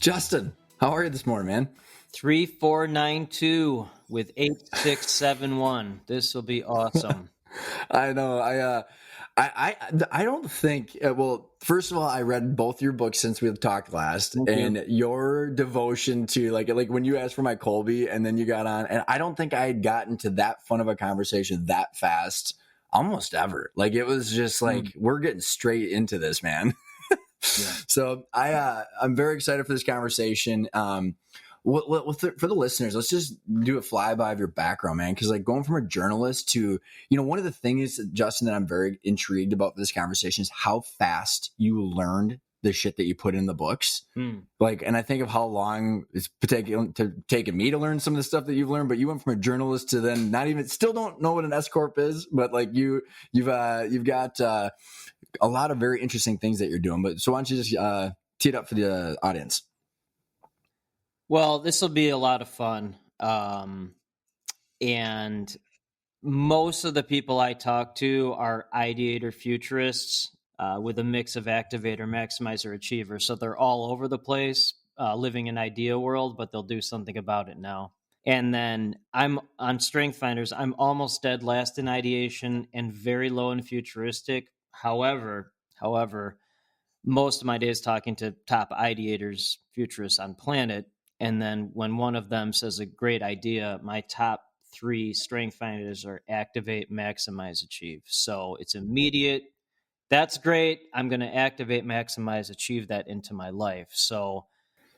Justin, how are you this morning, man? 3492 with 8671. This will be awesome. I know. I don't think. Well, first of all, I read both your books since we talked last, and your devotion to like when you asked for my Colby, and then you got on, and I don't think I had gotten to that fun of a conversation that fast, almost ever. Like it was just like we're getting straight into this, man. Yeah. So I'm very excited for this conversation. For the listeners, let's just do a flyby of your background, man. Because like going from a journalist to, one of the things, Justin, that I'm very intrigued about this conversation is how fast you learned the shit that you put in the books. Like, and I think of how long it's taken me to learn some of the stuff that you've learned. But you went from a journalist to then still don't know what an S corp is, but like you've got a lot of very interesting things that you're doing. But so why don't you just tee it up for the audience? Well, this will be a lot of fun. And most of the people I talk to are ideator futurists with a mix of activator, maximizer, achiever. So they're all over the place, living an idea world, but they'll do something about it now. And then I'm on Strength Finders. I'm almost dead last in ideation and very low in futuristic. However, most of my days talking to top ideators, futurists on planet. And then when one of them says a great idea, my top 3 strength finders are activate, maximize, achieve. So it's immediate. That's great. I'm going to activate, maximize, achieve that into my life. So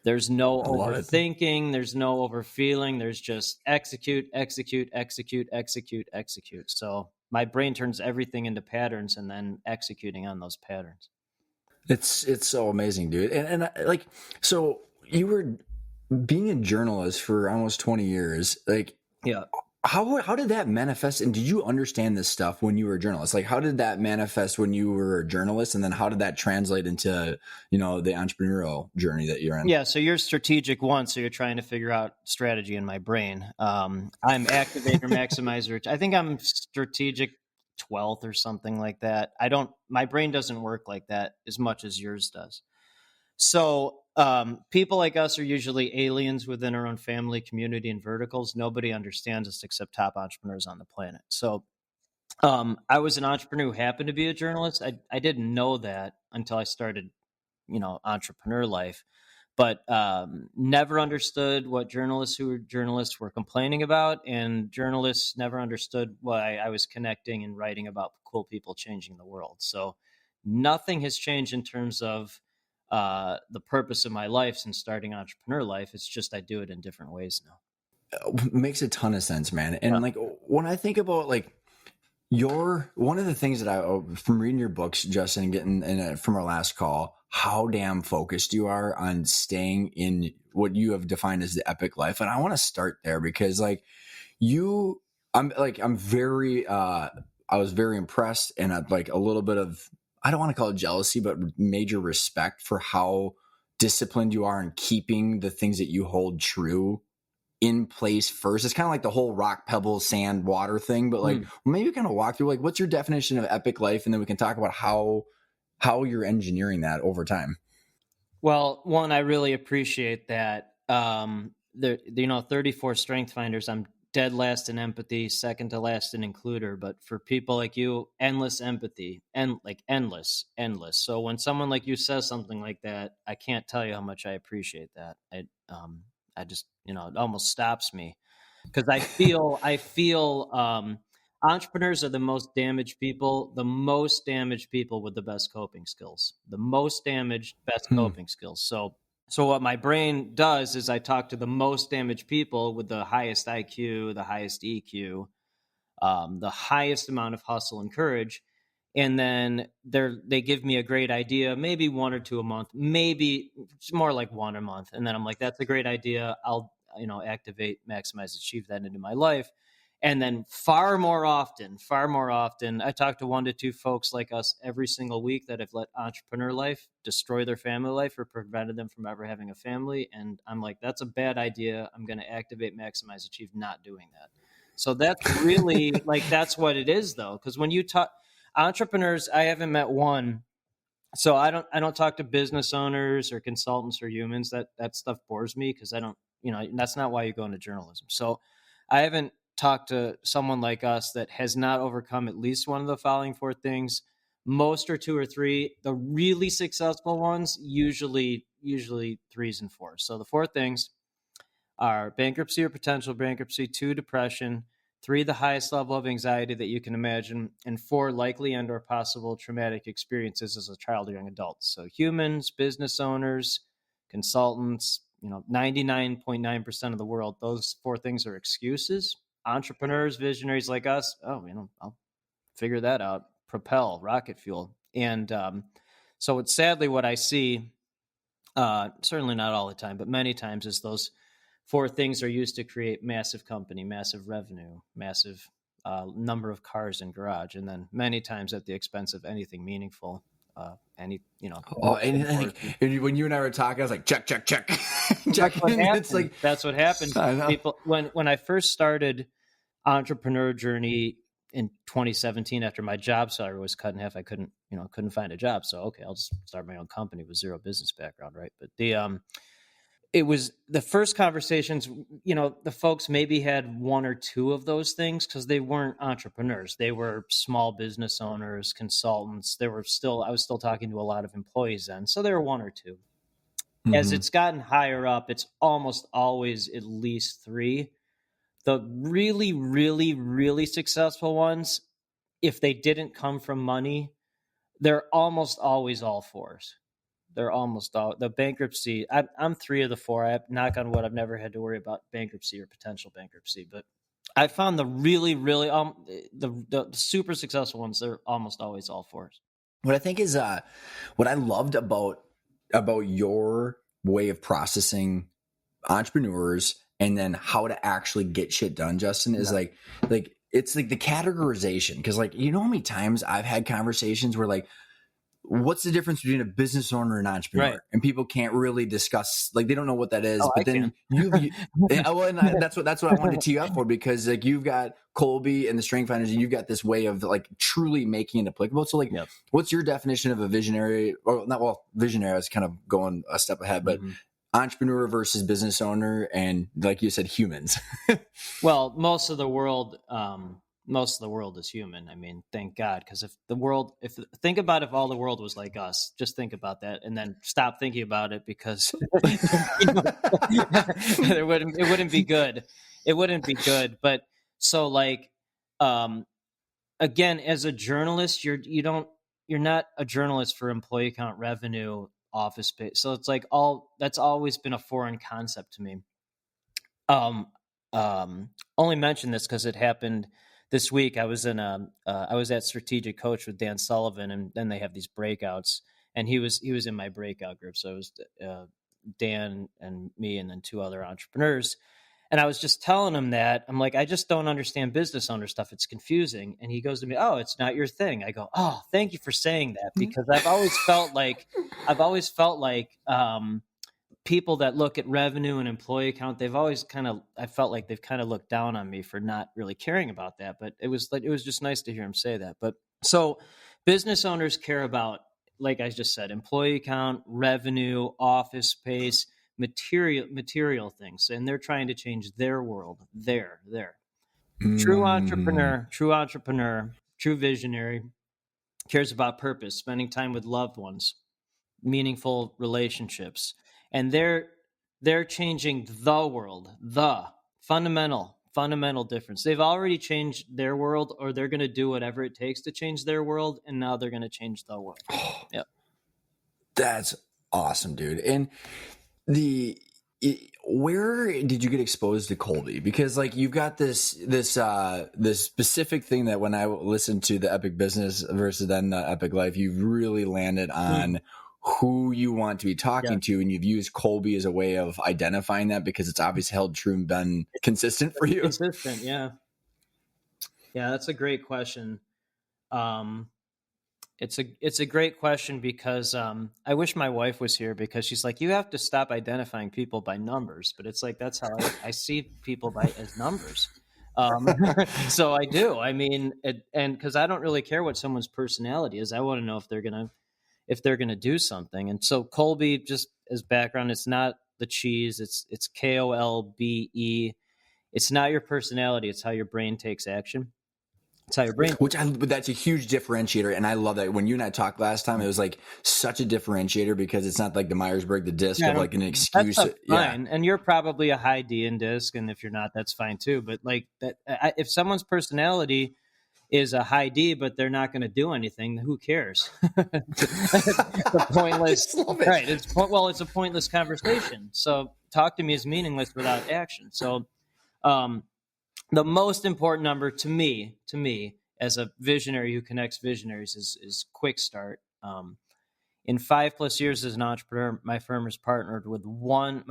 there's no overthinking. There's no overfeeling. There's just execute. So my brain turns everything into patterns and then executing on those patterns. It's so amazing, dude. And like, so you were being a journalist for almost 20 years. Like, yeah. How did that manifest? And did you understand this stuff when you were a journalist? Like, how did that manifest when you were a journalist? And then how did that translate into, the entrepreneurial journey that you're in? Yeah. So you're strategic one. So you're trying to figure out strategy in my brain. I'm activator, maximizer. I think I'm strategic 12th or something like that. My brain doesn't work like that as much as yours does. So people like us are usually aliens within our own family, community, and verticals. Nobody understands us except top entrepreneurs on the planet. So I was an entrepreneur who happened to be a journalist. I didn't know that until I started, entrepreneur life, but never understood what journalists who were journalists were complaining about. And journalists never understood why I was connecting and writing about cool people changing the world. So nothing has changed in terms of the purpose of my life since starting entrepreneur life. It's just I do it in different ways now. Makes a ton of sense, man. And like when I think about like one of the things that from reading your books, Justin, and getting from our last call, how damn focused you are on staying in what you have defined as the epic life. And I want to start there because like I was very impressed and like a little bit of, I don't want to call it jealousy, but major respect for how disciplined you are in keeping the things that you hold true in place first. It's kind of like the whole rock, pebble, sand, water thing, but like maybe kind of walk through like, what's your definition of epic life? And then we can talk about how you're engineering that over time. Well, one, I really appreciate that. 34 strength finders, I'm dead last in empathy, second to last in includer. But for people like you, endless empathy and like endless. So when someone like you says something like that, I can't tell you how much I appreciate that. I just, it almost stops me because I feel entrepreneurs are the most damaged people with the best coping skills, coping skills. So what my brain does is I talk to the most damaged people with the highest IQ, the highest EQ, the highest amount of hustle and courage. And then they give me a great idea, maybe 1 or 2 a month, maybe it's more like 1 a month. And then I'm like, that's a great idea. I'll, activate, maximize, achieve that into my life. And then far more often, I talk to 1 to 2 folks like us every single week that have let entrepreneur life destroy their family life or prevented them from ever having a family. And I'm like, that's a bad idea. I'm going to activate, maximize, achieve, not doing that. So that's really like, that's what it is though. Because when you talk entrepreneurs, I haven't met one So I don't talk to business owners or consultants or humans. That stuff bores me because I don't, that's not why you go into journalism. So I haven't talked to someone like us that has not overcome at least one of the following four things. Most are two or three. The really successful ones usually threes and fours. So the four things are bankruptcy or potential bankruptcy, 2, depression, 3, the highest level of anxiety that you can imagine, and 4, likely and or possible traumatic experiences as a child or young adult. So humans, business owners, consultants, 99.9% of the world, those four things are excuses. Entrepreneurs, visionaries like us, I'll figure that out. Propel, rocket fuel. And so it's sadly what I see, certainly not all the time, but many times, is those four things are used to create massive company, massive revenue, massive number of cars in garage, and then many times at the expense of anything meaningful. Oh, and when you and I were talking, I was like, check. That's what happened. It's like, that's what happened. People, when I first started entrepreneur journey in 2017, after my job salary was cut in half, I couldn't find a job. So, okay, I'll just start my own company with zero business background. Right. But it was the first conversations, the folks maybe had one or two of those things because they weren't entrepreneurs. They were small business owners, consultants. I was still talking to a lot of employees then. So there were one or two. Mm-hmm. As it's gotten higher up, it's almost always at least three. The really, really, really successful ones, if they didn't come from money, they're almost always all fours. They're almost all the bankruptcy. I'm 3 of the 4. I knock on wood, I've never had to worry about bankruptcy or potential bankruptcy. But I found the really, really the super successful ones, they're almost always all fours. What I think is what I loved about your way of processing entrepreneurs and then how to actually get shit done, Justin, is like it's like the categorization. Because how many times I've had conversations where what's the difference between a business owner and an entrepreneur? Right. And people can't really discuss, they don't know what that is. But then that's what I wanted to tee you up for, because you've got Colby and the Strength Finders, and you've got this way of truly making it applicable. So what's your definition of a visionary? Or not? Well, visionary, I was kind of going a step ahead, but entrepreneur versus business owner, and like you said, humans. Well, most of the world is human. I mean, thank God, because think about if all the world was like us, just think about that, and then stop thinking about it, because it wouldn't be good. It wouldn't be good. But so again, as a journalist, you're not a journalist for employee count, revenue, office space. So it's that's always been a foreign concept to me. Only mention this because it happened this week. I was at Strategic Coach with Dan Sullivan, and then they have these breakouts, and he was in my breakout group. So it was Dan and me, and then 2 other entrepreneurs. And I was just telling him that I'm like, I just don't understand business owner stuff. It's confusing. And he goes to me, "Oh, it's not your thing." I go, "Oh, thank you for saying that," because I've always felt like people that look at revenue and employee count, I felt like they've kind of looked down on me for not really caring about that. But it was just nice to hear him say that. But so business owners care about, like I just said, employee count, revenue, office space, material things, and they're trying to change their world. True entrepreneur, true visionary cares about purpose, spending time with loved ones, meaningful relationships. And they're changing the world, the fundamental difference. They've already changed their world, or they're going to do whatever it takes to change their world, and now they're going to change the world. Yep. That's awesome, dude. And where did you get exposed to Colby? Because you've got this specific thing that when I listened to the Epic Business versus then the Epic Life, you've really landed on who you want to be talking to, and you've used Colby as a way of identifying that, because it's obviously held true and been consistent for you. Consistent, yeah. That's a great question. It's a great question, because I wish my wife was here, because she's like, you have to stop identifying people by numbers. But it's that's how I see people as numbers. So I do. I mean, and because I don't really care what someone's personality is. I want to know if they're gonna if they're going to do something. And so Kolbe, just as background, it's not the cheese. It's KOLBE. It's not your personality. It's how your brain takes action. It's how your brain. But that's a huge differentiator, and I love that. When you and I talked last time, it was like such a differentiator because it's not like the Myers-Briggs, the disc of like an excuse. That's fine, and you're probably a high D in disc, and if you're not, that's fine too. But like that, if someone's personality is a high D, but they're not going to do anything, who cares? It's a pointless, right? It's a pointless conversation. So talk to me is meaningless without action. So. The most important number to me, as a visionary who connects visionaries, is quick start. In 5+ years as an entrepreneur, my firms have partnered with one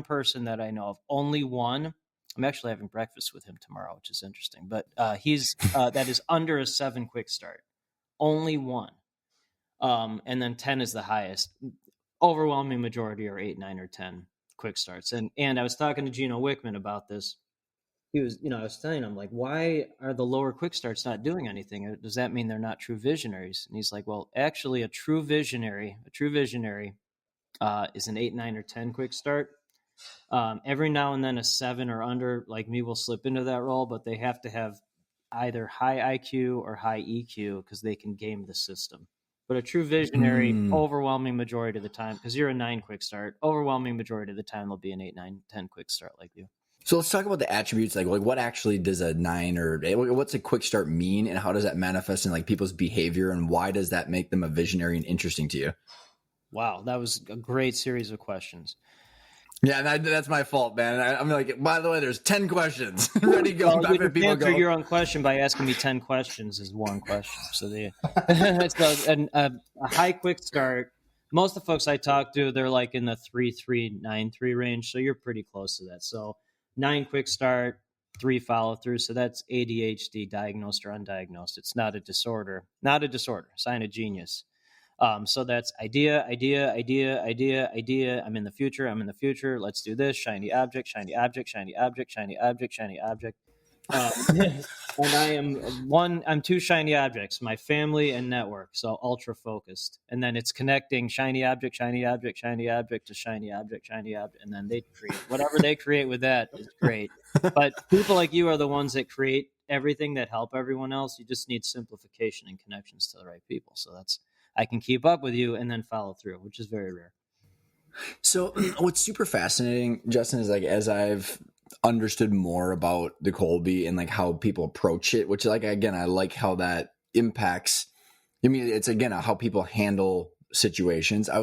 person that I know of, only one. I'm actually having breakfast with him tomorrow, which is interesting. But he's that is under a 7 quick start, only one, and then 10 is the highest. Overwhelming majority are 8, 9, or 10 quick starts. And I was talking to Gino Wickman about this. He was, I was telling him, like, why are the lower quick starts not doing anything? Does that mean they're not true visionaries? And he's like, well, actually, a true visionary is an 8, 9, or 10 quick start. Every now and then a 7 or under, like me, will slip into that role, but they have to have either high IQ or high EQ because they can game the system. But a true visionary, overwhelming majority of the time, because you're a 9 quick start, overwhelming majority of the time they'll be an 8, 9, 10 quick start like you. So let's talk about the attributes, like what actually does a 9 or 8, what's a quick start mean, and how does that manifest in like people's behavior, and why does that make them a visionary and interesting to you? Wow, that was a great series of questions. Yeah, that's my fault, man. I'm like, by the way, there's 10 questions. Ready to go. Well, you can answer your own question by asking me 10 questions is one question. So a high quick start, most of the folks I talk to, they're like in the 3.3, 9.3 range. So you're pretty close to that. So 9 quick start, 3 follow through. So that's ADHD, diagnosed or undiagnosed. It's not a disorder, sign of genius. So that's idea. I'm in the future. Let's do this. Shiny object. And I'm 2 shiny objects, my family and network. So ultra focused. And then it's connecting shiny object to shiny object. And then they create whatever they create with that is great. But people like you are the ones that create everything that help everyone else. You just need simplification and connections to the right people. So I can keep up with you and then follow through, which is very rare. So what's super fascinating, Justin, is like, as I've understood more about the Kolbe and like how people approach it, which like, again, I like how that impacts, it's again, how people handle situations. I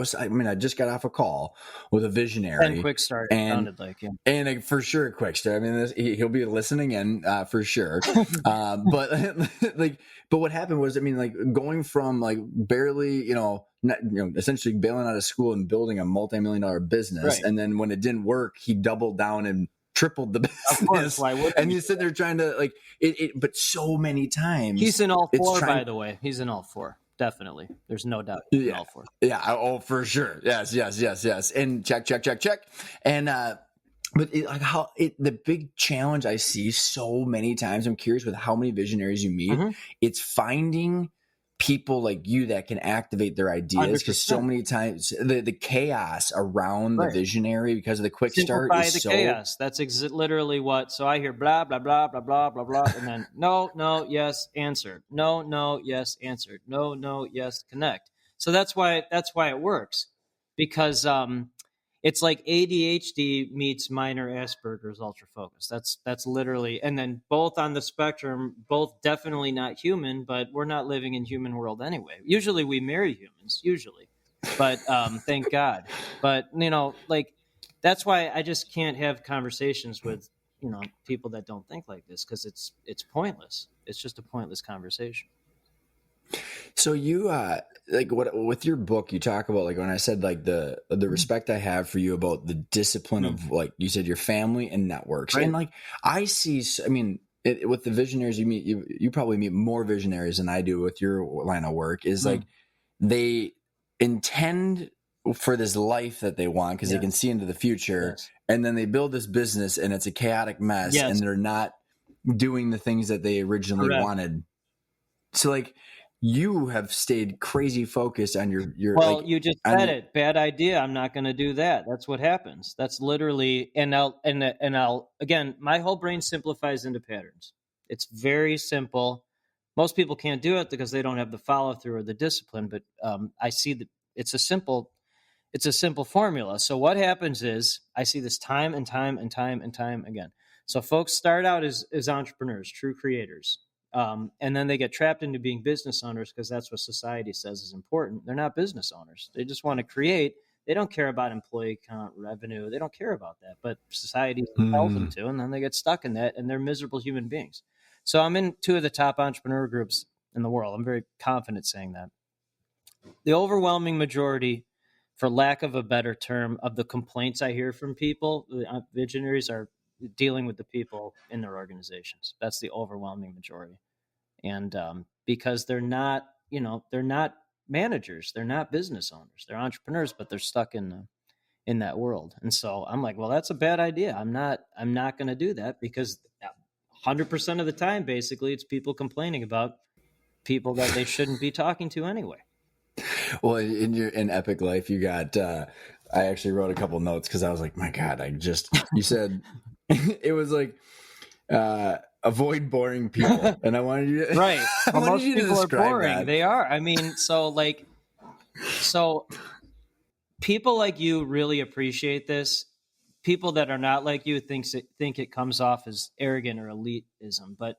just got off a call with a visionary. And quick start, sounded like, yeah. And for sure, a quick start. I mean, he'll be listening in for sure. But what happened was, going from like barely, essentially bailing out of school and building a multi-million-dollar business, right. And then when it didn't work, he doubled down and tripled the business. Of course, why wouldn't and you sit there trying to like it, but so many times. He's in all 4, by the way. He's in all 4. Definitely. There's no doubt. Yeah. All 4. Yeah. Oh, for sure. Yes. And check. And, but the big challenge I see so many times, I'm curious with how many visionaries you meet, it's finding people like you that can activate their ideas, because so many times the chaos around the visionary because of the quick start is the chaos. That's literally what. So I hear blah blah blah blah blah blah blah, and then no yes answered, no yes answered, no yes connect. So that's why it works, because it's like ADHD meets minor Asperger's ultra focus. That's literally, and then both on the spectrum, both definitely not human, but we're not living in human world anyway. Usually we marry humans, but thank God. But that's why I just can't have conversations with people that don't think like this, because it's pointless. It's just a pointless conversation. So you with your book, you talk about, like, when I said like the respect I have for you about the discipline of, like you said, your family and networks, right. And like I see, with the visionaries you meet, you probably meet more visionaries than I do with your line of work. Is like they intend for this life that they want because they can see into the future, and then they build this business and it's a chaotic mess, and they're not doing the things that they originally wanted. So like, you have stayed crazy focused on your Well, like you just on said your, it. Bad idea. I'm not going to do that. That's what happens. That's literally, and I'll again, my whole brain simplifies into patterns. It's very simple. Most people can't do it because they don't have the follow through or the discipline. But I see that it's a simple formula. So what happens is I see this time and time and time and time again. So folks start out as entrepreneurs, true creators. And then they get trapped into being business owners because that's what society says is important. They're not business owners. They just want to create. They don't care about employee count, revenue. They don't care about that. But society tells them to, and then they get stuck in that, and they're miserable human beings. So I'm in two of the top entrepreneur groups in the world. I'm very confident saying that. The overwhelming majority, for lack of a better term, of the complaints I hear from people, the visionaries, are dealing with the people in their organizations. That's the overwhelming majority. And because they're not managers, they're not business owners, they're entrepreneurs, but they're stuck in that world. And so I'm like, well, that's a bad idea. I'm not going to do that, because 100% of the time, basically, it's people complaining about people that they shouldn't be talking to anyway. well, in Epic Life, you got. I actually wrote a couple notes because I was like, my God, you said it was like avoid boring people, and I wanted you to right. I wanted Most you to people are describe boring. that. They are. I mean, so people like you really appreciate this. People that are not like you think it comes off as arrogant or elitism, but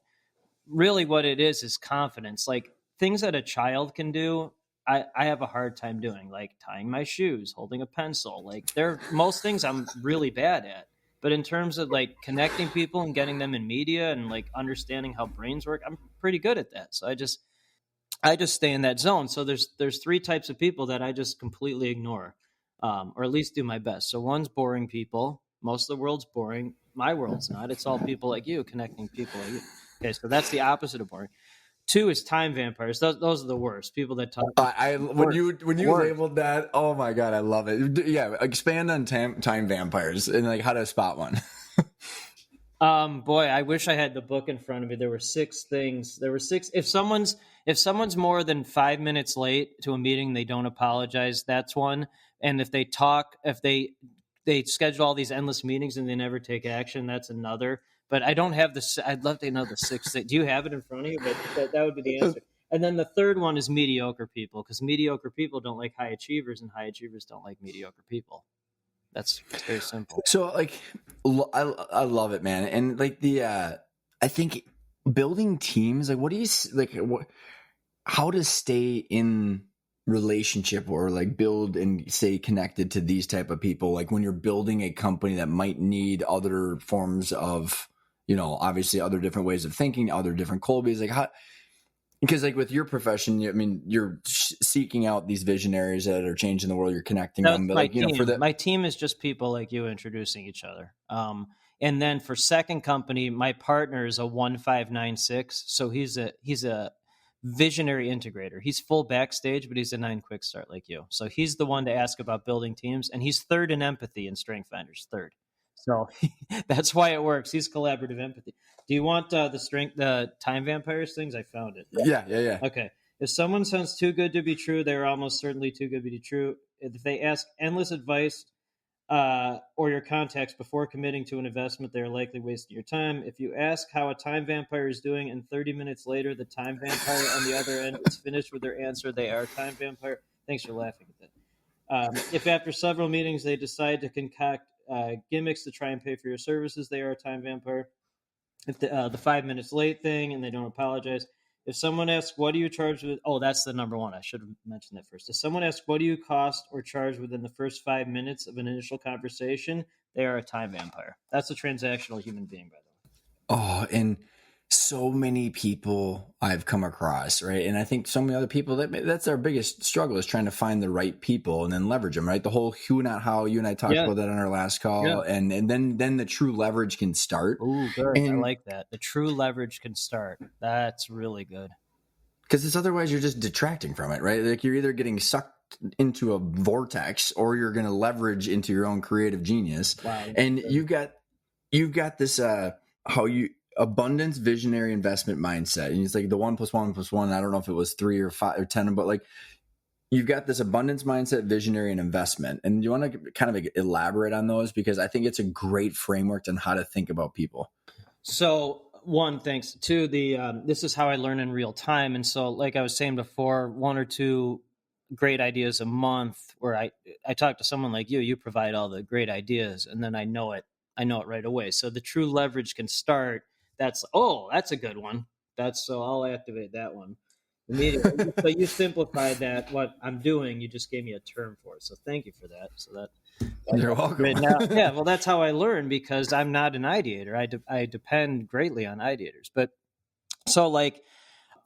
really what it is confidence. Like things that a child can do, I have a hard time doing, like tying my shoes, holding a pencil. Like most things I'm really bad at. But in terms of like connecting people and getting them in media and like understanding how brains work, I'm pretty good at that. So I just stay in that zone. So there's three types of people that I just completely ignore, or at least do my best. So one's boring people. Most of the world's boring. My world's not. It's all people like you, connecting people like you. Okay, so that's the opposite of boring. Two is time vampires. Those are the worst. People that talk. When you labeled that, oh my God, I love it. Yeah, expand on time vampires and like how to spot one. Boy, I wish I had the book in front of me. There were 6 things. There were 6. If someone's more than 5 minutes late to a meeting, they don't apologize. That's one. And if they schedule all these endless meetings and they never take action, that's another. But I don't have this. I'd love to know the 6th. Do you have it in front of you? But that would be the answer. And then the third one is mediocre people, because mediocre people don't like high achievers, and high achievers don't like mediocre people. It's very simple. So like, I love it, man. And like I think building teams, like what do you like? How to stay in relationship or like build and stay connected to these type of people? Like when you're building a company that might need other forms of, obviously other different ways of thinking, other different Colbys, like how. Because like with your profession, I mean, you're seeking out these visionaries that are changing the world. You're connecting them, but like my team is just people like you introducing each other. And then for second company, my partner is a 1596, so he's a visionary integrator. He's full backstage, but he's a 9 quick start like you. So he's the one to ask about building teams, and he's third in empathy in Strength Finders, third. So that's why it works. He's collaborative empathy. Do you want the time vampires things? I found it. Yeah. Okay. If someone sounds too good to be true, they are almost certainly too good to be true. If they ask endless advice or your contacts before committing to an investment, they are likely wasting your time. If you ask how a time vampire is doing and 30 minutes later the time vampire on the other end is finished with their answer, they are a time vampire. Thanks for laughing at that. If after several meetings they decide to concoct gimmicks to try and pay for your services, they are a time vampire. If the 5 minutes late thing and they don't apologize. If someone asks, what do you charge with? Oh, that's the number one. I should have mentioned that first. If someone asks, what do you cost or charge within the first 5 minutes of an initial conversation, they are a time vampire. That's a transactional human being, by the way. Oh, and so many people I've come across, right? And I think so many other people, that's our biggest struggle, is trying to find the right people and then leverage them, right? The whole who, not how, you and I talked about that on our last call. Yeah. And then the true leverage can start. Ooh, good. I like that. The true leverage can start. That's really good. Because it's otherwise you're just detracting from it, right? Like you're either getting sucked into a vortex or you're going to leverage into your own creative genius. Wow, and you've got this, abundance, visionary, investment mindset. And it's like the 1 + 1 + 1. I don't know if it was 3 or 5 or 10, but like you've got this abundance mindset, visionary, and investment. And you want to kind of elaborate on those, because I think it's a great framework on how to think about people. So one, thanks. Two, this is how I learn in real time. And so, like I was saying before, 1 or 2 great ideas a month, where I talk to someone like you provide all the great ideas, and then I know it right away. So the true leverage can start. That's a good one. So I'll activate that one immediately. So you simplified that. What I'm doing, you just gave me a term for it. So thank you for that. So that's You're welcome. right now. Yeah, well, that's how I learn, because I'm not an ideator. I depend greatly on ideators. But so, like,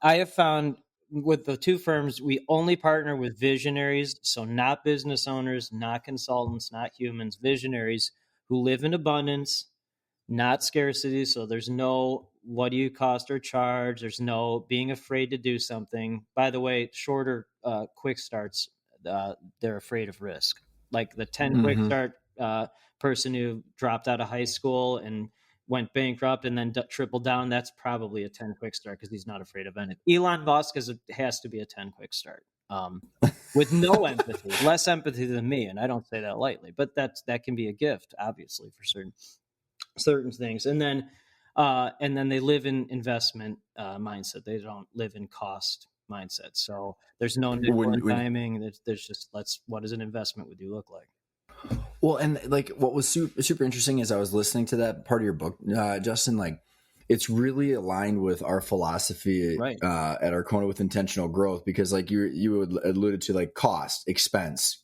I have found with the 2 firms, we only partner with visionaries. So not business owners, not consultants, not humans, visionaries who live in abundance, not scarcity. So there's no what do you cost or charge. There's no being afraid to do something. By the way, shorter quick starts, they're afraid of risk. Like the 10 quick start person who dropped out of high school and went bankrupt and then tripled down, that's probably a 10 quick start, because he's not afraid of anything. Elon Musk has to be a 10 quick start, with no empathy, less empathy than me. And I don't say that lightly, but that can be a gift, obviously, for certain things. And then they live in investment mindset. They don't live in cost mindset. So there's no nickel and timing. There's just what does an investment with you look like? Well, and like what was super interesting is I was listening to that part of your book, Justin. Like, it's really aligned with our philosophy Right. At Arcona with intentional growth, because like you alluded to, like cost, expense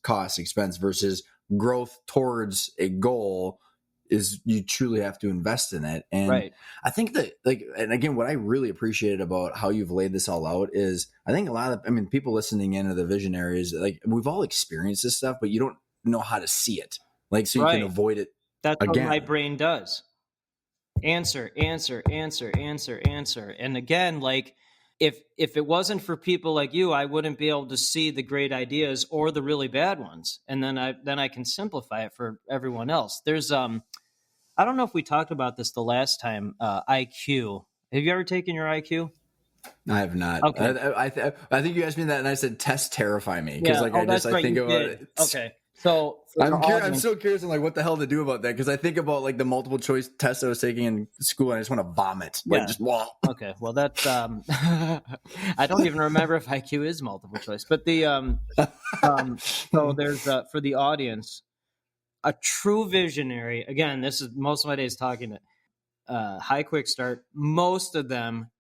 versus growth towards a goal is you truly have to invest in it. And right. I think that, like, and again, what I really appreciated about how you've laid this all out is I think people listening in are the visionaries. Like, we've all experienced this stuff, but you don't know how to see it, like, so you can avoid it. That's again. what my brain does. Answer. And again, like, if it wasn't for people like you, I wouldn't be able to see the great ideas or the really bad ones. And then I can simplify it for everyone else. There's I don't know if we talked about this the last time, IQ. Have you ever taken your IQ? I have not. Okay. I think you asked me that, and I said tests terrify me, because I think about it. Okay. So I'm so curious on like what the hell to do about that, because I think about like the multiple choice tests I was taking in school, and I just want to vomit. Like, just Okay, well that's I don't even remember if IQ is multiple choice, but the so there's for the audience, a true visionary. Again, this is most of my days talking to high quick start. Most of them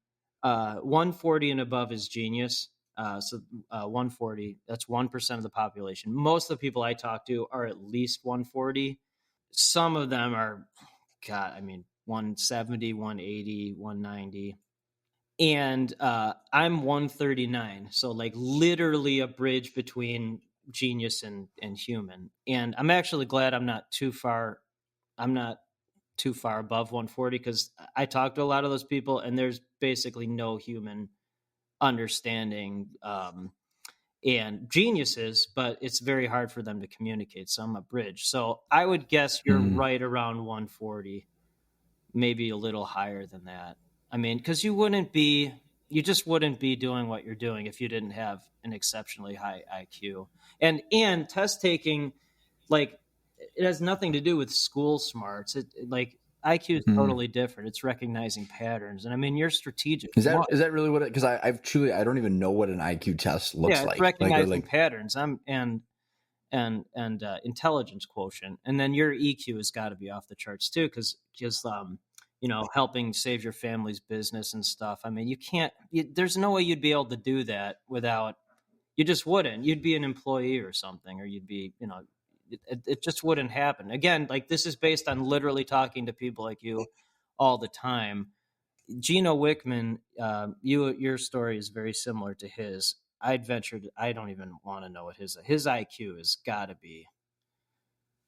140 and above is genius. 140, that's 1% of the population. Most of the people I talk to are at least 140. Some of them are, 170, 180, 190. And I'm 139. So like literally a bridge between genius and human. And I'm actually glad I'm not too far above 140, because I talk to a lot of those people and there's basically no human understanding and geniuses, but it's very hard for them to communicate. So I'm a bridge. So I would guess you're right around 140, maybe a little higher than that. I mean, because you just wouldn't be doing what you're doing if you didn't have an exceptionally high IQ. And test taking, like, it has nothing to do with school smarts. Like, IQ is totally different. It's recognizing patterns. And I mean, you're strategic. Is that really what it, because I don't even know what an IQ test looks like. It's recognizing patterns and intelligence quotient. And then your EQ has got to be off the charts too, because helping save your family's business and stuff. I mean, there's no way you'd be able to do that without, you just wouldn't. You'd be an employee or something, or you'd be, it just wouldn't happen. Again, like, this is based on literally talking to people like you all the time. Gino Wickman, your story is very similar to his. I don't even want to know what his IQ has got to be.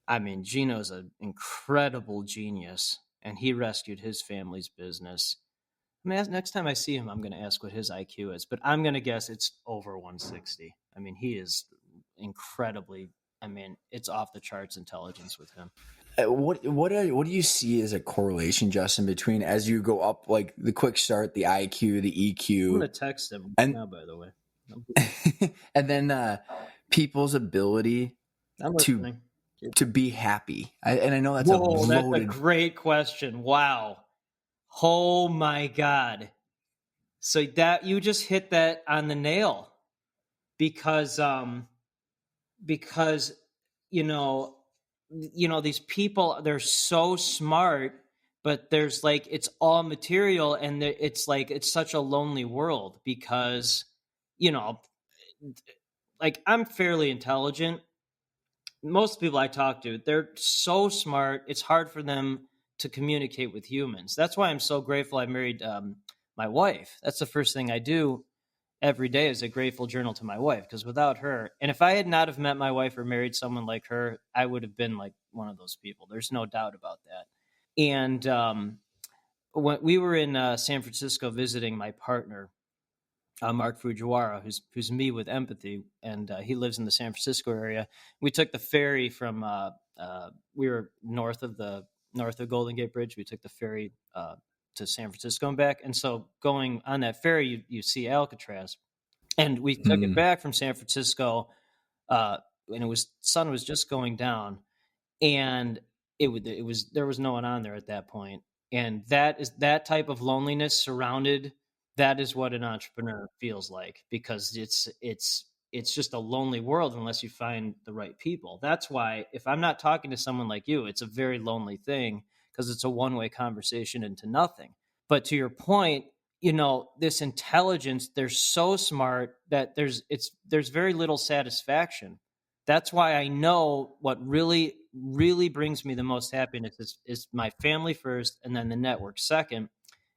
I mean, Gino's an incredible genius, and he rescued his family's business. I mean, next time I see him, I'm going to ask what his IQ is, but I'm going to guess it's over 160. I mean, he is incredibly, it's off the charts intelligence with him. what do you see as a correlation, Justin, between as you go up, like the quick start, the IQ, the EQ? I'm gonna text him and now, by the way. and then people's ability I'm to listening. be happy. And I know that's Whoa, a that's a loaded. great question. Wow. Oh my God. So that you just hit that on the nail, because you know these people, they're so smart, but there's like, it's all material, and it's like, it's such a lonely world, because you know like, I'm fairly intelligent. Most people I talk to, they're so smart, it's hard for them to communicate with humans. That's why I'm so grateful I married my wife. That's the first thing I do every day, is a grateful journal to my wife, because without her, and if I had not have met my wife or married someone like her, I would have been like one of those people. There's no doubt about that. And when we were in San Francisco visiting my partner, Mark Fujiwara, who's me with empathy, and he lives in the San Francisco area. We took the ferry from we were north of Golden Gate Bridge. We took the ferry to San Francisco and back, and so going on that ferry, you see Alcatraz, and we took it back from San Francisco, and sun was just going down, and it was there was no one on there at that point, and that type of loneliness surrounded. That is what an entrepreneur feels like, because it's just a lonely world unless you find the right people. That's why if I'm not talking to someone like you, it's a very lonely thing, because it's a one-way conversation into nothing. But to your point, this intelligence, they're so smart that there's very little satisfaction. That's why I know what really, really brings me the most happiness is my family first, and then the network second.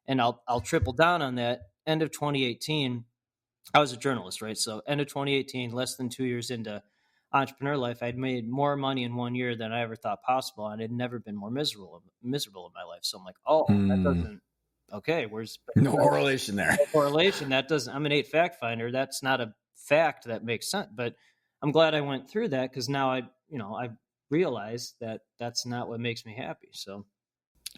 And I'll triple down on that. End of 2018, I was a journalist, right? So end of 2018, less than 2 years into entrepreneur life, I'd made more money in 1 year than I ever thought possible, and I'd never been more miserable in my life. So I'm like, oh, that doesn't. Okay, where's no correlation there? No correlation. That doesn't. I'm an 8 fact finder. That's not a fact that makes sense. But I'm glad I went through that, because now I realized that that's not what makes me happy. So.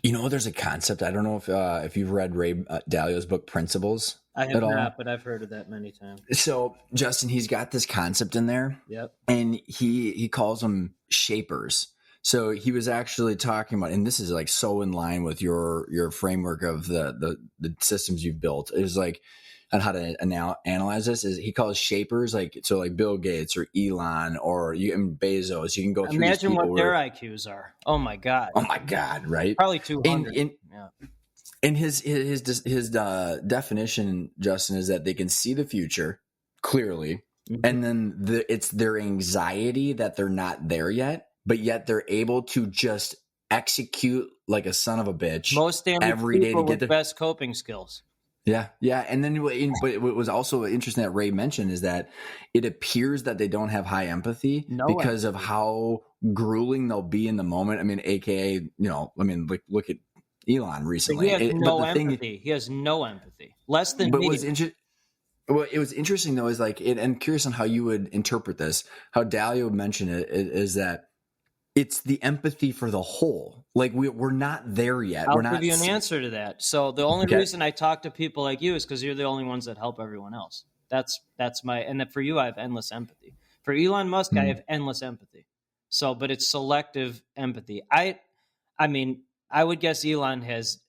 There's a concept. I don't know if you've read Ray Dalio's book Principles. I have not, but I've heard of that many times. So Justin, he's got this concept in there. Yep. And he calls them shapers. So he was actually talking about, and this is like so in line with your framework of the systems you've built. It was like on how to analyze this. Is he calls shapers, like Bill Gates or Elon or Bezos. You can go through. Imagine what their IQs are. Oh my god. Right? Probably 200. And his definition, Justin, is that they can see the future clearly, and then it's their anxiety that they're not there yet, but yet they're able to just execute like a son of a bitch most every day to get the best coping skills. Yeah. And then, but what was also interesting that Ray mentioned is that it appears that they don't have high empathy because of how grueling they'll be in the moment. I mean, AKA, look at Elon recently. He has no empathy. He has no empathy. Less than me. Well, it was interesting though, is like, and curious on how you would interpret this. How Dalio mentioned it is that it's the empathy for the whole. Like we're not there yet. I'll give you an answer to that. So the only reason I talk to people like you is because you're the only ones that help everyone else. That's and for you, I have endless empathy. For Elon Musk, I have endless empathy. So, but it's selective empathy. I mean, I would guess Elon has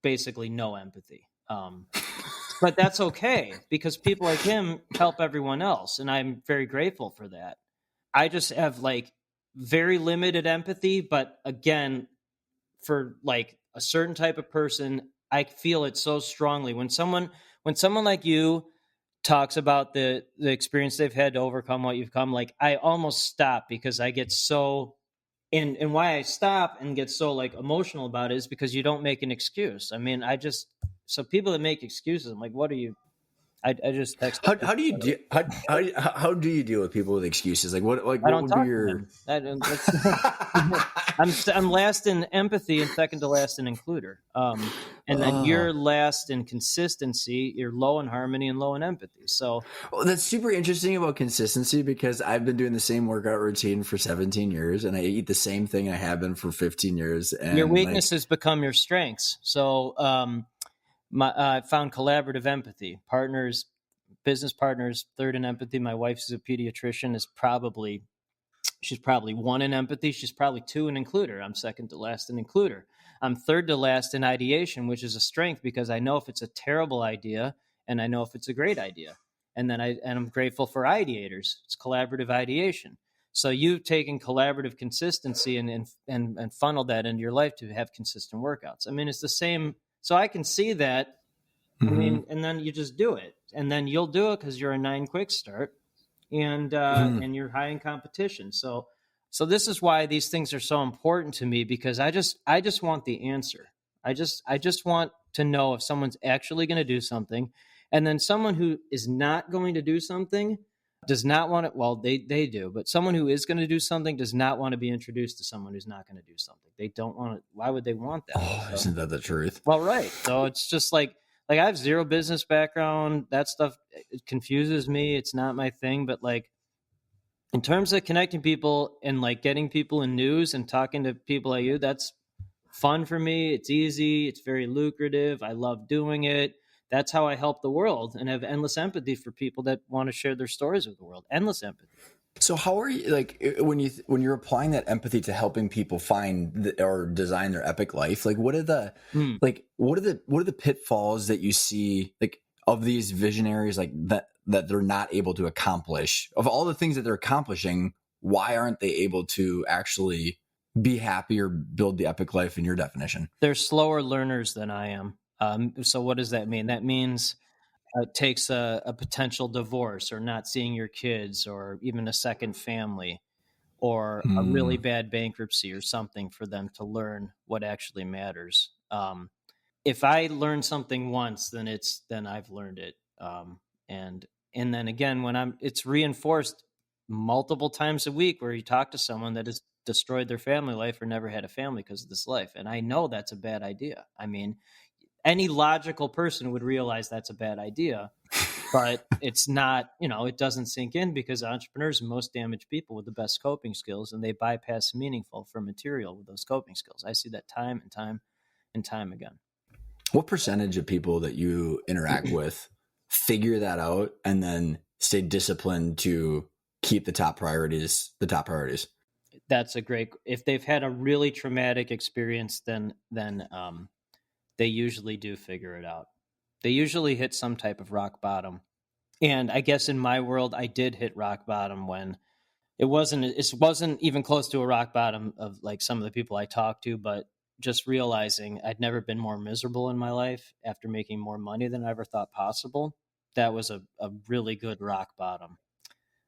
basically no empathy. But that's okay, because people like him help everyone else. And I'm very grateful for that. I just have like very limited empathy, but again, for like a certain type of person, I feel it so strongly when someone like you talks about the experience they've had to overcome what you've come. Like I almost stop, because I get so, and why I stop and get so like emotional about it is because you don't make an excuse. I mean, so people that make excuses, I'm like, what are you? I just text. How do you do how do you deal with people with excuses? Like what I what don't would be talk to your them. I'm last in empathy and second to last in includer. And then you're last in consistency. You're low in harmony and low in empathy. So Well, that's super interesting about consistency because I've been doing the same workout routine for 17 years and I eat the same thing I have been for 15 years. And your weaknesses become your strengths. So I found collaborative empathy. Partners, business partners, third in empathy. My wife is a pediatrician. She's probably one in empathy. She's probably two in includer. I'm second to last in includer. I'm third to last in ideation, which is a strength because I know if it's a terrible idea and I know if it's a great idea. And I'm grateful for ideators. It's collaborative ideation. So you've taken collaborative consistency and funneled that into your life to have consistent workouts. I mean, it's the same. So I can see that. I mean, and then you just do it, and then you'll do it because you're a 9 quick start, and you're high in competition. So this is why these things are so important to me because I just want the answer. I just want to know if someone's actually going to do something, and then someone who is not going to do something does not want it. Well, they do, but someone who is going to do something does not want to be introduced to someone who's not going to do something. They don't want it. Why would they want that? Oh, isn't that the truth? Well, right. So it's just like I have zero business background. That stuff, it confuses me. It's not my thing. But like in terms of connecting people and like getting people in news and talking to people like you, that's fun for me. It's easy. It's very lucrative. I love doing it. That's how I help the world and have endless empathy for people that want to share their stories with the world. Endless empathy. So how are you like when you're applying that empathy to helping people find or design their epic life? Like what are the what are the pitfalls that you see like of these visionaries like that they're not able to accomplish? Of all the things that they're accomplishing, why aren't they able to actually be happy or build the epic life in your definition? They're slower learners than I am. So what does that mean? That means it takes a potential divorce or not seeing your kids or even a second family or a really bad bankruptcy or something for them to learn what actually matters. If I learn something once, then I've learned it. And then again, it's reinforced multiple times a week where you talk to someone that has destroyed their family life or never had a family because of this life. And I know that's a bad idea. I mean, any logical person would realize that's a bad idea, but it's not, it doesn't sink in because entrepreneurs are most damaged people with the best coping skills, and they bypass meaningful for material with those coping skills. I see that time and time and time again. What percentage of people that you interact with figure that out and then stay disciplined to keep the top priorities? That's if they've had a really traumatic experience, then they usually do figure it out. They usually hit some type of rock bottom. And I guess in my world, I did hit rock bottom when it wasn't even close to a rock bottom of like some of the people I talked to, but just realizing I'd never been more miserable in my life after making more money than I ever thought possible. That was a really good rock bottom,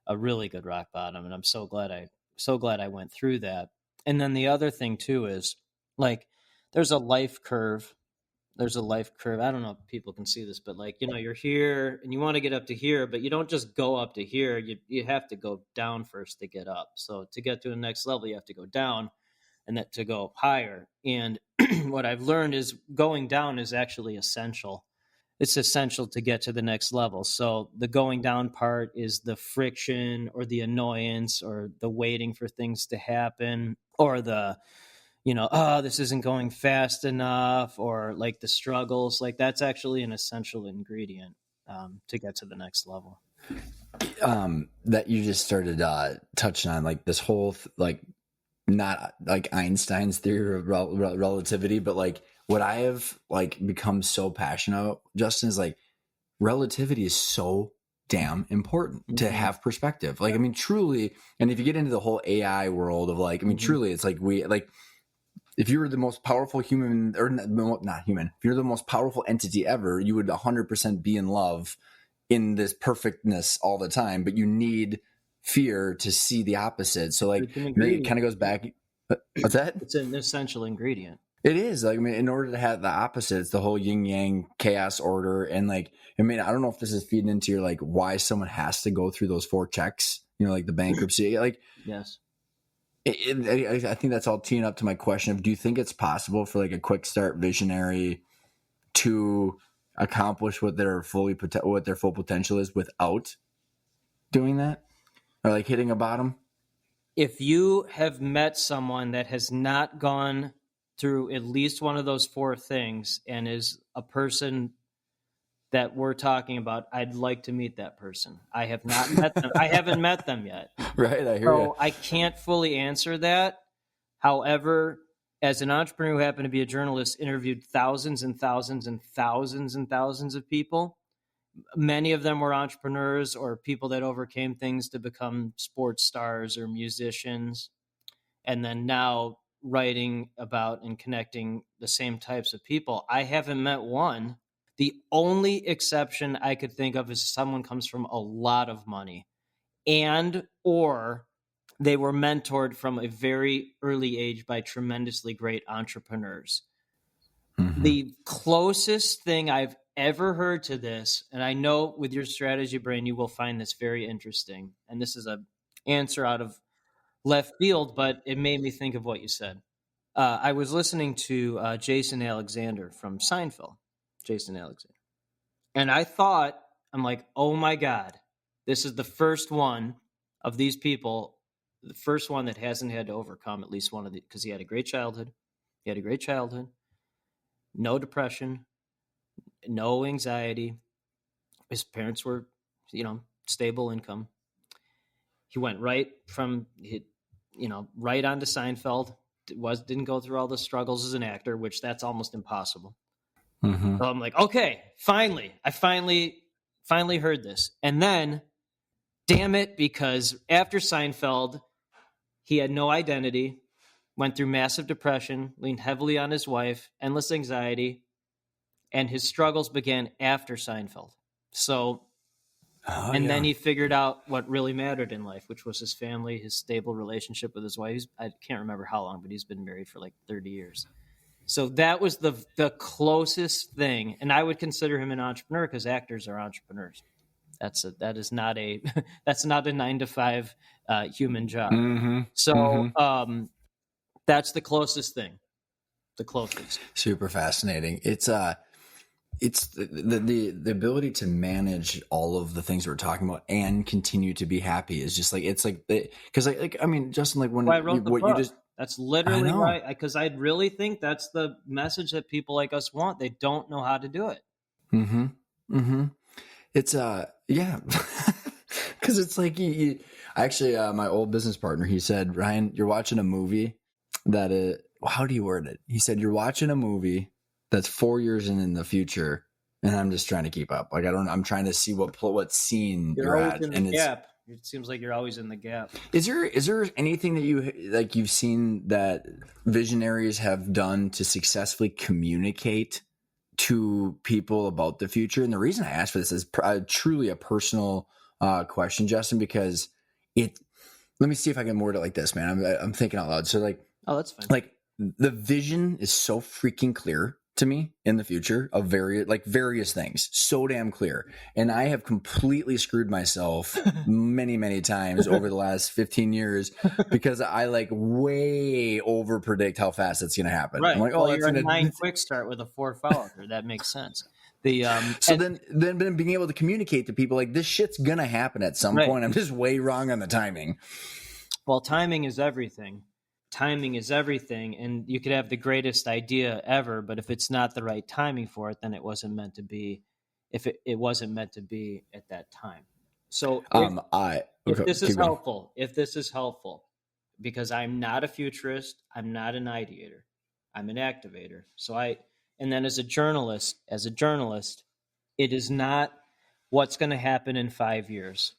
a really good rock bottom. And I'm so glad I went through that. And then the other thing too is like, there's a life curve. I don't know if people can see this, but like, you're here and you want to get up to here, but you don't just go up to here. You have to go down first to get up. So to get to the next level, you have to go down and that to go higher. And what I've learned is going down is actually essential. It's essential to get to the next level. So the going down part is the friction or the annoyance or the waiting for things to happen or the this isn't going fast enough, or like the struggles, like that's actually an essential ingredient to get to the next level. That you just started touching on, like this whole like not like Einstein's theory of relativity, but like what I have like become so passionate about, Justin, is like relativity is so damn important to have perspective. Like, I mean, truly, and if you get into the whole AI world of like, I mean, truly, it's like if you were the most powerful human, or not human, if you're the most powerful entity ever, you would 100% be in love in this perfectness all the time, but you need fear to see the opposite. So like, it kind of goes back. What's that? It's an essential ingredient. It is like, I mean, in order to have the opposite, it's the whole yin yang chaos order. And like, I mean, I don't know if this is feeding into your like why someone has to go through those 4 checks, you know, like the bankruptcy. Like, Yes. I think that's all teeing up to my question of, do you think it's possible for like a quick start visionary to accomplish what their full potential is without doing that, or like hitting a bottom? If you have met someone that has not gone through at least one of those 4 things and is a person that we're talking about, I'd like to meet that person. I have not met them. I haven't met them yet. Right, I hear you. So I can't fully answer that. However, as an entrepreneur who happened to be a journalist, interviewed thousands and thousands and thousands and thousands of people. Many of them were entrepreneurs or people that overcame things to become sports stars or musicians. And then now writing about and connecting the same types of people. I haven't met one. The only exception I could think of is someone comes from a lot of money and or they were mentored from a very early age by tremendously great entrepreneurs. Mhm. The closest thing I've ever heard to this, and I know with your strategy brain, you will find this very interesting. And this is an answer out of left field, but it made me think of what you said. I was listening to Jason Alexander from Seinfeld, Jason Alexander. And I thought, I'm like, oh my God, this is the first one of these people, the first one that hasn't had to overcome at least one of the, because he had a great childhood. He had a great childhood, no depression, no anxiety. His parents were, stable income. He went right from, right onto Seinfeld. Didn't go through all the struggles as an actor, which that's almost impossible. Mhm. So I'm like, okay, I finally heard this. And then, damn it, because after Seinfeld, he had no identity, went through massive depression, leaned heavily on his wife, endless anxiety, and his struggles began after Seinfeld. So, then he figured out what really mattered in life, which was his family, his stable relationship with his wife. I can't remember how long, but he's been married for like 30 years. So that was the closest thing, and I would consider him an entrepreneur because actors are entrepreneurs. That is not a that's not a 9-to-5 human job. Mm-hmm. So Mm-hmm. That's the closest thing. The closest. Super fascinating. It's the ability to manage all of the things we're talking about and continue to be happy is just like, it's like, because like I mean, Justin, like when I wrote the book. you just, that's literally right, because I really think that's the message that people like us want. They don't know how to do it. Mm-hmm. Mm-hmm. It's yeah, because it's like actually my old business partner, he said, Ryan, you're watching a movie that how do you word it? He said, you're watching a movie that's 4 years in the future, and I'm just trying to keep up. Like I'm trying to see what scene you're at, in the gap. It seems like you're always in the gap. Is there anything that you've seen that visionaries have done to successfully communicate to people about the future? And the reason I asked for this is truly a personal question, Justin, because let me see if I can word it like this, man. I'm thinking out loud. So like, oh, that's fine. Like the vision is so freaking clear to me in the future of various things, so damn clear. And I have completely screwed myself many, many times over the last 15 years because I like way over predict how fast it's going to happen. Right. I'm like, well, you're a 9 quick start with a 4 follow through. That makes sense. Then being able to communicate to people like this shit's going to happen at some point. I'm just way wrong on the timing. Well, timing is everything. Timing is everything, and you could have the greatest idea ever, but if it's not the right timing for it, then it wasn't meant to be. If it wasn't meant to be at that time. So if this is helpful, because I'm not a futurist, I'm not an ideator, I'm an activator. And then as a journalist, it is not what's going to happen in 5 years.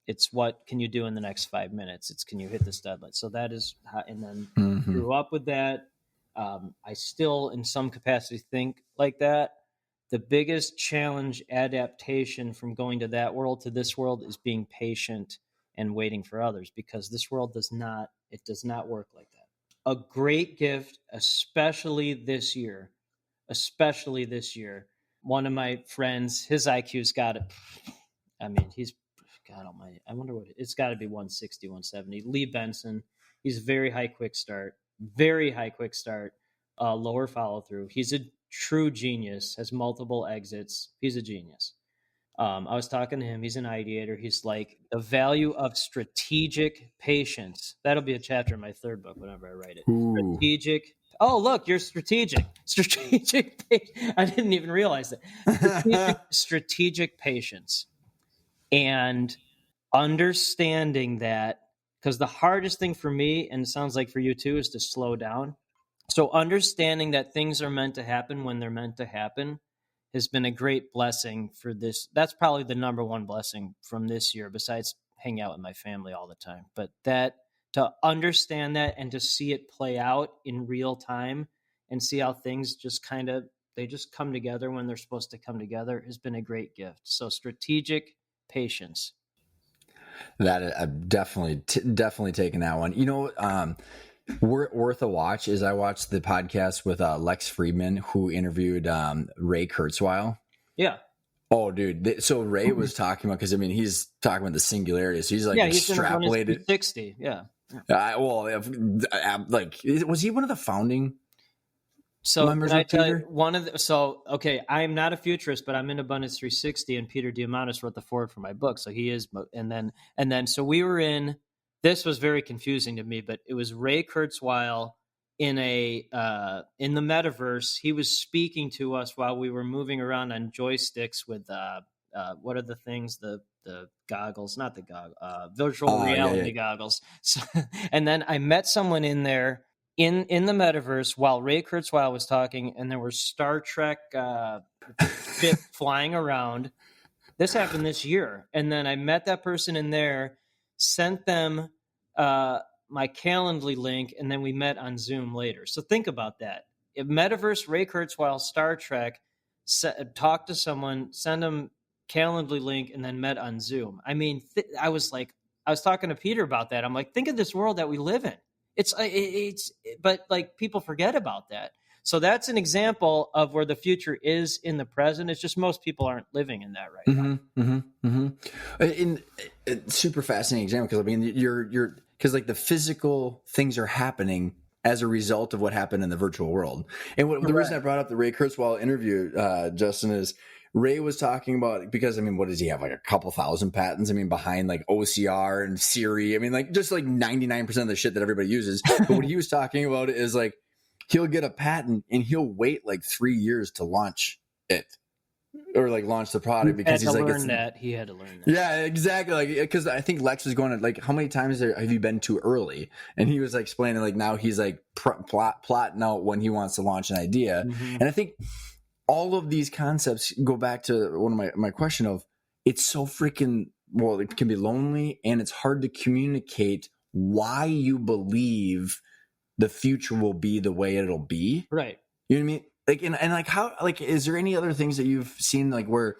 It's what can you do in the next 5 minutes. It's can you hit this deadline. So that is how, and then grew up with that. I still, in some capacity, think like that. The biggest challenge adaptation from going to that world to this world is being patient and waiting for others, because this world does not work like that. a great gift, especially this year. Especially this year. One of my friends, his IQ's got it. I mean, he's, God almighty. I wonder what it's got to be 160, 170. Lee Benson. He's very high quick start, lower follow through. He's a true genius, has multiple exits. He's a genius. I was talking to him. He's an ideator. He's like, the value of strategic patience. That'll be a chapter in my third book whenever I write it. Ooh. Strategic. Oh, look, you're strategic. Strategic. I didn't even realize that. Strategic patience. And understanding that, because the hardest thing for me, and it sounds like for you too, is to slow down. So understanding that things are meant to happen when they're meant to happen has been a great blessing for this. That's probably the number one blessing from this year, besides hanging out with my family all the time. But that, to understand that and to see it play out in real time and see how things just kind of, they just come together when they're supposed to come together, has been a great gift. So strategic patience. That I'm definitely taking that one. You know, worth a watch is I watched the podcast with Lex Friedman, who interviewed Ray Kurzweil. Yeah. Oh, dude. So Ray was talking about, because I mean, he's talking about the singularity. So he's like extrapolated. 60. Yeah. Like, was he one of the founding members can I of tell Peter? you, okay, I'm not a futurist, but I'm in Abundance 360, and Peter Diamandis wrote the foreword for my book. So he is, and then, so we were in, this was very confusing to me, but it was Ray Kurzweil in the metaverse. He was speaking to us while we were moving around on joysticks with, what are the things, the goggles, not the goggles, virtual reality goggles. So, and then I met someone in there in the metaverse while Ray Kurzweil was talking, and there were Star Trek ship flying around. This happened this year. And then I met that person in there, sent them my Calendly link, and then we met on Zoom later. So think about that. If metaverse, Ray Kurzweil, Star Trek, talk to someone, send them Calendly link, and then met on Zoom. I mean, I was talking to Peter about that. I'm like, think of this world that we live in. But like, people forget about that. So that's an example of where the future is in the present. It's just most people aren't living in that right now. Mm-hmm, mm-hmm. In super fascinating example, because I mean, you're because like the physical things are happening as a result of what happened in the virtual world. And the reason I brought up the Ray Kurzweil interview, Justin, is Ray was talking about, because I mean, what does he have, like a couple thousand patents? I mean, behind like OCR and Siri. I mean, like just like 99% of the shit that everybody uses. But what he was talking about is like, he'll get a patent and he'll wait like 3 years to launch it, or like launch the product, because he's like, he had to learn that. Yeah, exactly. Like, because I think Lex was going to like, how many times have you been too early? And he was like explaining, like, now he's like plotting out when he wants to launch an idea. Mm-hmm. And I think all of these concepts go back to one of my question of, it's so freaking, well, it can be lonely, and it's hard to communicate why you believe the future will be the way it'll be. Right. You know what I mean? Like, and like, how, like, is there any other things that you've seen, like, where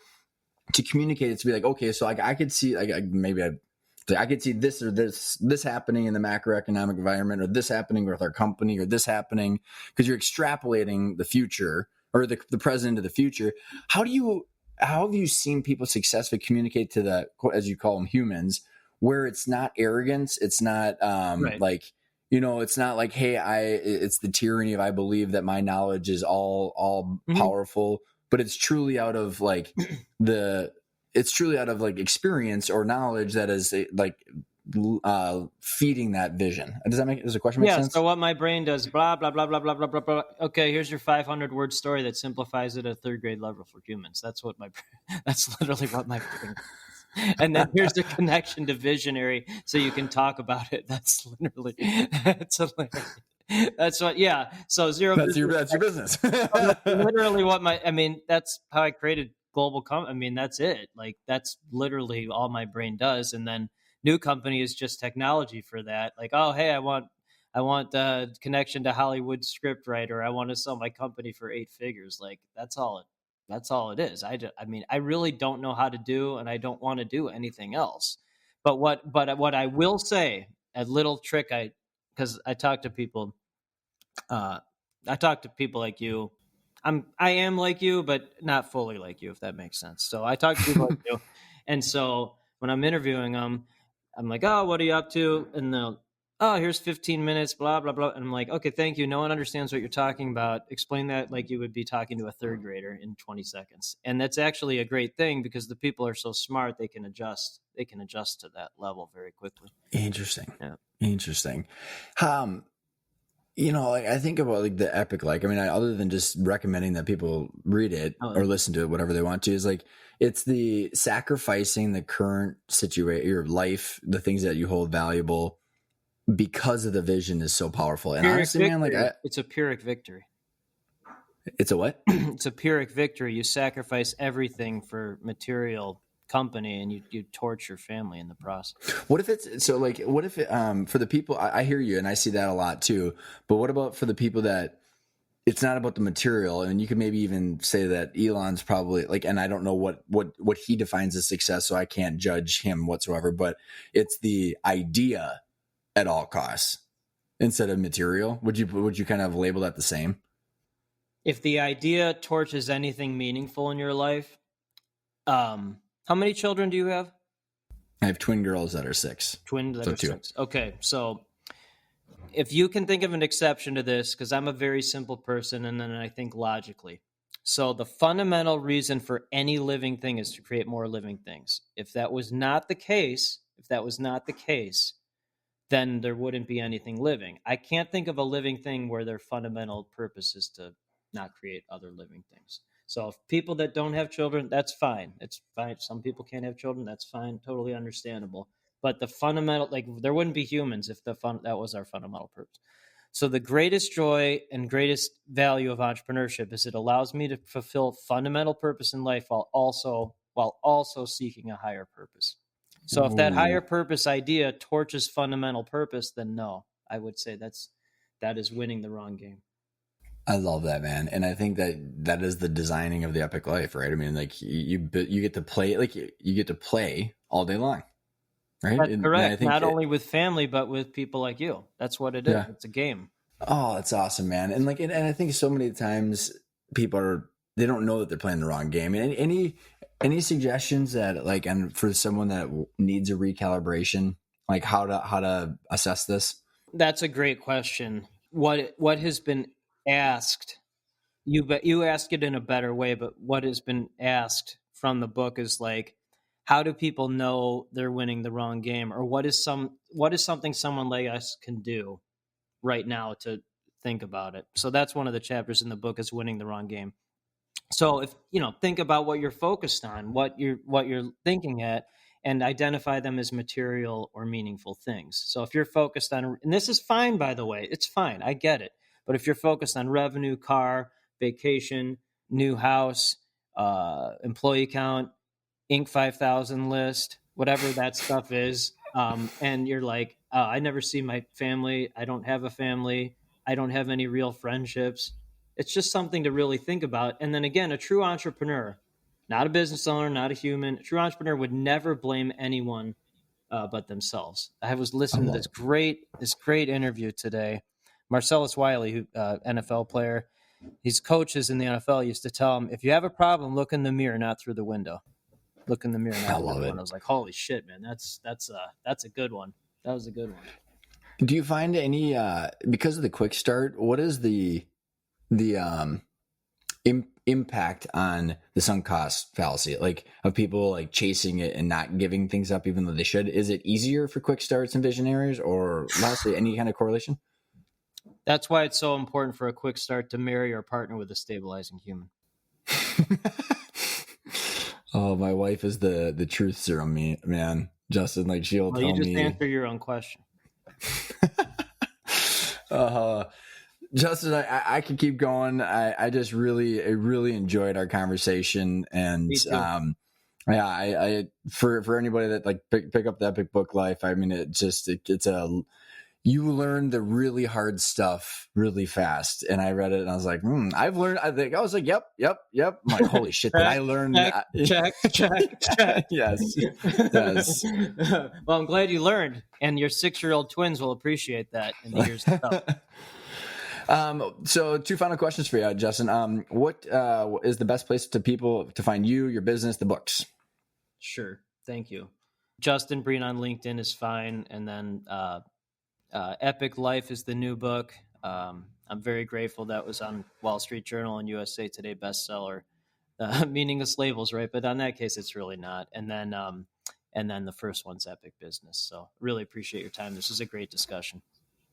to communicate it, to be like, okay, so like I could see, like, I could see this or this happening in the macroeconomic environment, or this happening with our company, or this happening, because you're extrapolating the future, or the present into the future. How have you seen people successfully communicate to the, as you call them, humans, where it's not arrogance, it's not right. like, you know, it's not like, hey, it's the tyranny of I believe that my knowledge is all mm-hmm. powerful, but it's truly out of like experience or knowledge that is like feeding that vision. Does the question make sense? Yeah. So what my brain does, blah, blah, blah, blah, blah, blah, blah, blah. Okay, here's your 500 word story that simplifies it at third grade level for humans. That's literally what my brain does. And then here's the connection to visionary, so you can talk about it. That's what, yeah. So zero. That's your business. Literally that's how I created global. That's it. Like, that's literally all my brain does. And then new company is just technology for that. Like, oh, hey, I want connection to Hollywood script writer. I want to sell my company for 8 figures. Like, that's all it is. I really don't know how to do, and I don't want to do anything else. But what I will say, a little trick, because I talk to people, I talk to people like you. I am like you, but not fully like you, if that makes sense. So I talk to people like you, and so when I'm interviewing them, I'm like, "Oh, what are you up to?" And they'll, "Oh, here's 15 minutes, blah blah blah." And I'm like, "Okay, thank you. No one understands what you're talking about. Explain that like you would be talking to a third grader in 20 seconds." And that's actually a great thing because the people are so smart they can adjust. They can adjust to that level very quickly. Interesting. Yeah. Interesting. Like I think about like the epic, like, I mean, other than just recommending that people read it or listen to it, whatever they want to, is like, it's the sacrificing the current situation, your life, the things that you hold valuable because of the vision is so powerful. And Pyrrhic honestly, man, like it's a Pyrrhic victory. It's a what? It's a Pyrrhic victory. You sacrifice everything for material company and you torch your family in the process. What if it's so like, what if it, for the people, I hear you and I see that a lot too, but what about for the people that it's not about the material? And you could maybe even say that Elon's probably like, and I don't know what he defines as success, so I can't judge him whatsoever, but it's the idea at all costs instead of material. Would you kind of label that the same? If the idea torches anything meaningful in your life, how many children do you have? I have twin girls that are 6. Twins that are 6. Okay, so if you can think of an exception to this, because I'm a very simple person and then I think logically. So the fundamental reason for any living thing is to create more living things. If that was not the case, then there wouldn't be anything living. I can't think of a living thing where their fundamental purpose is to not create other living things. So if people that don't have children, that's fine. It's fine. Some people can't have children. That's fine. Totally understandable. But the fundamental, like there wouldn't be humans if that was our fundamental purpose. So the greatest joy and greatest value of entrepreneurship is it allows me to fulfill fundamental purpose in life while also seeking a higher purpose. So if that higher purpose idea torches fundamental purpose, then no, I would say that is winning the wrong game. I love that, man. And I think that is the designing of the epic life, right? I mean, like you get to play, like you get to play all day long, right? That's correct. Not only with family, but with people like you. That's what it is. Yeah. It's a game. Oh, that's awesome, man. And and I think so many times people they don't know that they're playing the wrong game. And any suggestions that like, and for someone that needs a recalibration, like how to assess this? That's a great question. What has been asked, you ask it in a better way, but what has been asked from the book is like, how do people know they're winning the wrong game, or what is something someone like us can do right now to think about it? So that's one of the chapters in the book is winning the wrong game. So if think about what you're focused on, what you're thinking at, and identify them as material or meaningful things. So if you're focused on, and this is fine, by the way, it's fine, I get it. But if you're focused on revenue, car, vacation, new house, employee count, Inc. 5000 list, whatever that stuff is, and you're like, oh, I never see my family, I don't have a family, I don't have any real friendships. It's just something to really think about. And then again, a true entrepreneur, not a business owner, not a human, a true entrepreneur would never blame anyone but themselves. I was listening to this great interview today. Marcellus Wiley, who NFL player, his coaches in the NFL used to tell him, if you have a problem, look in the mirror, not through the window. Look in the mirror, not through the window. I was like, holy shit, man, that's a good one. That was a good one. Do you find any because of the quick start? What is the impact on the sunk cost fallacy, like of people like chasing it and not giving things up even though they should? Is it easier for quick starts and visionaries, or lastly, any kind of correlation? That's why it's so important for a quick start to marry or partner with a stabilizing human. Oh, my wife is the truth serum, man. Justin, like she'll tell me. You just answer your own question. Justin, I could keep going. I just really enjoyed our conversation, and I for anybody that like pick up the Epic Book Life. I mean, it's you learn the really hard stuff really fast. And I read it and I was like, I've learned. I was like, yep. I'm like, holy shit, did I learn? Check. Yes. Well, I'm glad you learned, and your 6-year-old twins will appreciate that in the years to come. So 2 final questions for you, Justin. What is the best place to people to find you, your business, the books? Sure. Thank you. Justin Breen on LinkedIn is fine. And then Epic Life is the new book. I'm very grateful that was on Wall Street Journal and USA Today bestseller. Meaningless labels, right? But on that case, it's really not. And then the first one's Epic Business. So really appreciate your time. This is a great discussion.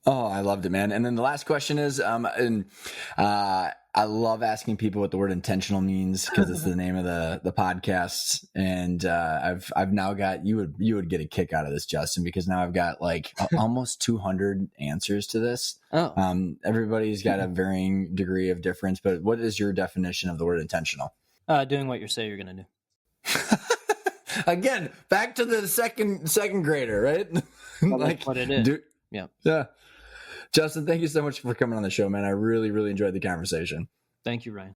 Oh, I loved it, man. And then the last question is, I love asking people what the word intentional means because it's the name of the podcast. And I've now got you would get a kick out of this, Justin, because now I've got like almost 200 answers to this. Oh. Everybody's got a varying degree of difference, but what is your definition of the word intentional? Doing what you say you're going to do. Again, back to the second grader, right? Like what it is. Yeah. Justin, thank you so much for coming on the show, man. I really, really enjoyed the conversation. Thank you, Ryan.